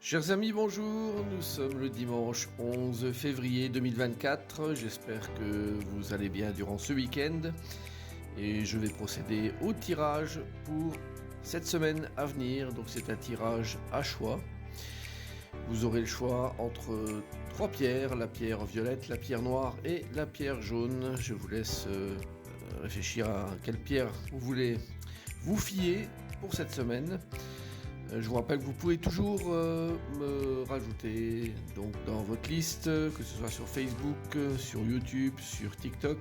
Chers amis, bonjour, nous sommes le dimanche 11 février 2024, j'espère que vous allez bien durant ce week-end et je vais procéder au tirage pour cette semaine à venir, donc c'est un tirage à choix. Vous aurez le choix entre trois pierres, la pierre violette, la pierre noire et la pierre jaune. Je vous laisse réfléchir à quelle pierre vous voulez vous fier pour cette semaine. Je vous rappelle que vous pouvez toujours me rajouter donc dans votre liste, que ce soit sur Facebook, sur YouTube, sur TikTok.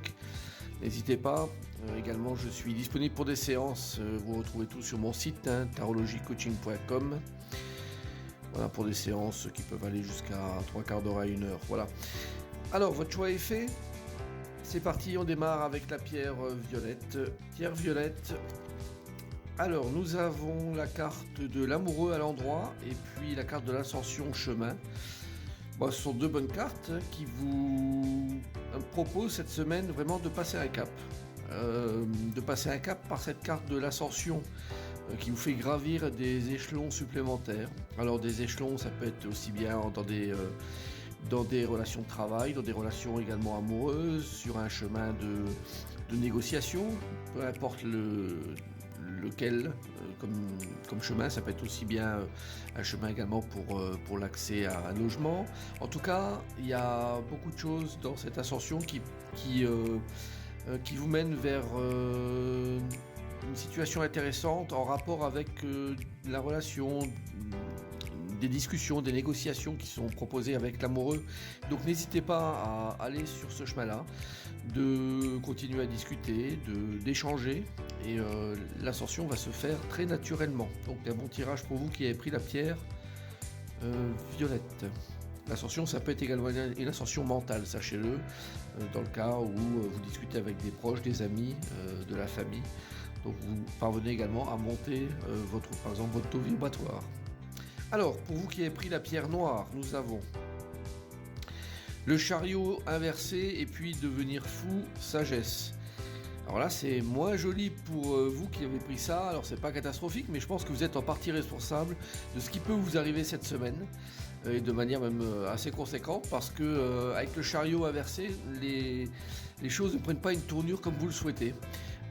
N'hésitez pas. Également, je suis disponible pour des séances. Vous retrouvez tout sur mon site, tarologicoaching.com. Voilà, pour des séances qui peuvent aller jusqu'à 3/4 d'heure à 1 heure. Voilà. Alors, votre choix est fait. C'est parti, on démarre avec la pierre violette. Pierre violette. Alors, nous avons la carte de l'amoureux à l'endroit et puis la carte de l'ascension chemin. Bon, ce sont deux bonnes cartes qui vous proposent cette semaine vraiment de passer un cap. De passer un cap par cette carte de l'ascension qui vous fait gravir des échelons supplémentaires. Alors, des échelons, ça peut être aussi bien dans des relations de travail, dans des relations également amoureuses, sur un chemin de négociation, peu importe lequel comme chemin. Ça peut être aussi bien un chemin également pour l'accès à un logement. En tout cas, il y a beaucoup de choses dans cette ascension qui vous mène vers une situation intéressante en rapport avec la relation, des discussions, des négociations qui sont proposées avec l'amoureux. Donc n'hésitez pas à aller sur ce chemin-là, de continuer à discuter, d'échanger, et l'ascension va se faire très naturellement. Donc un bon tirage pour vous qui avez pris la pierre violette. L'ascension, ça peut être également une ascension mentale, sachez-le, dans le cas où vous discutez avec des proches, des amis, de la famille. Donc vous parvenez également à monter par exemple votre taux vibratoire. Alors, pour vous qui avez pris la pierre noire, nous avons le chariot inversé et puis devenir fou, sagesse. Alors là, c'est moins joli pour vous qui avez pris ça. Alors, c'est pas catastrophique, mais je pense que vous êtes en partie responsable de ce qui peut vous arriver cette semaine, et de manière même assez conséquente, parce que avec le chariot inversé, les choses ne prennent pas une tournure comme vous le souhaitez.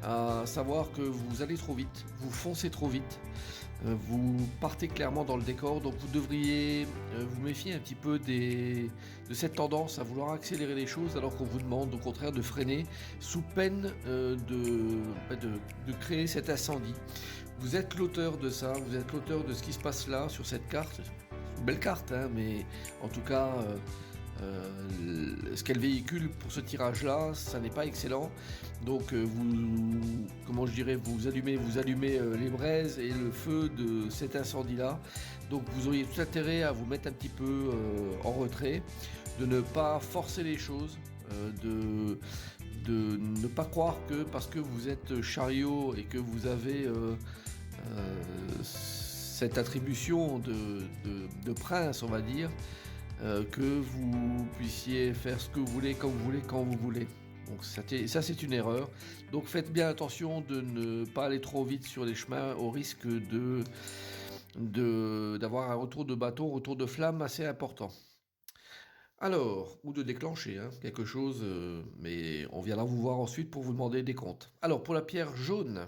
À savoir que vous allez trop vite, vous foncez trop vite. Vous partez clairement dans le décor, donc vous devriez vous méfier un petit peu de cette tendance à vouloir accélérer les choses alors qu'on vous demande au contraire de freiner sous peine de créer cet incendie. Vous êtes l'auteur de ça, vous êtes l'auteur de ce qui se passe là sur cette carte. Une belle carte, hein, mais en tout cas ce qu'elle véhicule pour ce tirage-là, ça n'est pas excellent. Donc vous allumez les braises et le feu de cet incendie-là. Donc vous auriez tout intérêt à vous mettre un petit peu en retrait, de ne pas forcer les choses, de ne pas croire que parce que vous êtes chariot et que vous avez cette attribution de prince, on va dire, que vous puissiez faire ce que vous voulez, comme vous voulez, quand vous voulez. Donc ça c'est une erreur. Donc faites bien attention de ne pas aller trop vite sur les chemins au risque d'avoir un retour de bâton, retour de flamme assez important. Alors, ou de déclencher quelque chose, mais on viendra vous voir ensuite pour vous demander des comptes. Alors pour la pierre jaune,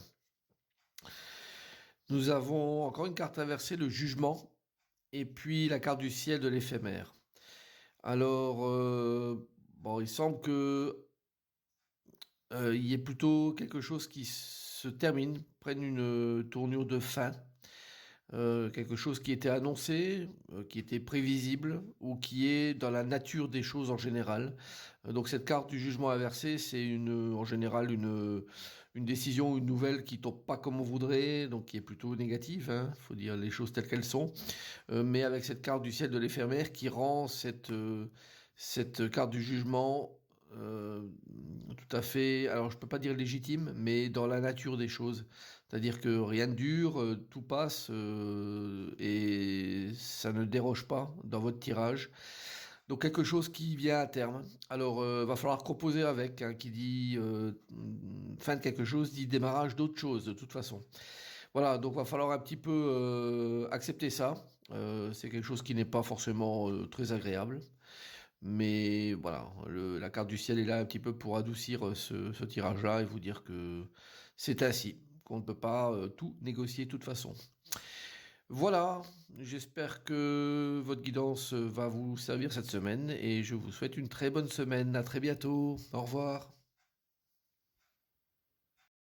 nous avons encore une carte inversée, le jugement, et puis la carte du ciel de l'éphémère. Alors, il semble que il y ait plutôt quelque chose qui se termine, prenne une tournure de fin, quelque chose qui était annoncé, qui était prévisible, ou qui est dans la nature des choses en général. Donc cette carte du jugement inversé, c'est en général une décision, une nouvelle qui tombe pas comme on voudrait, donc qui est plutôt négative, faut dire les choses telles qu'elles sont. Mais avec cette carte du ciel de l'éphémère qui rend cette carte du jugement tout à fait, alors je peux pas dire légitime, mais dans la nature des choses. C'est-à-dire que rien ne dure, tout passe, et ça ne déroge pas dans votre tirage. Donc quelque chose qui vient à terme. Alors va falloir composer avec, qui dit fin de quelque chose, dit démarrage d'autre chose de toute façon. Voilà, donc va falloir un petit peu accepter ça. C'est quelque chose qui n'est pas forcément très agréable. Mais voilà, la carte du ciel est là un petit peu pour adoucir ce tirage-là et vous dire que c'est ainsi, qu'on ne peut pas tout négocier de toute façon. Voilà, j'espère que votre guidance va vous servir cette semaine et je vous souhaite une très bonne semaine. À très bientôt. Au revoir.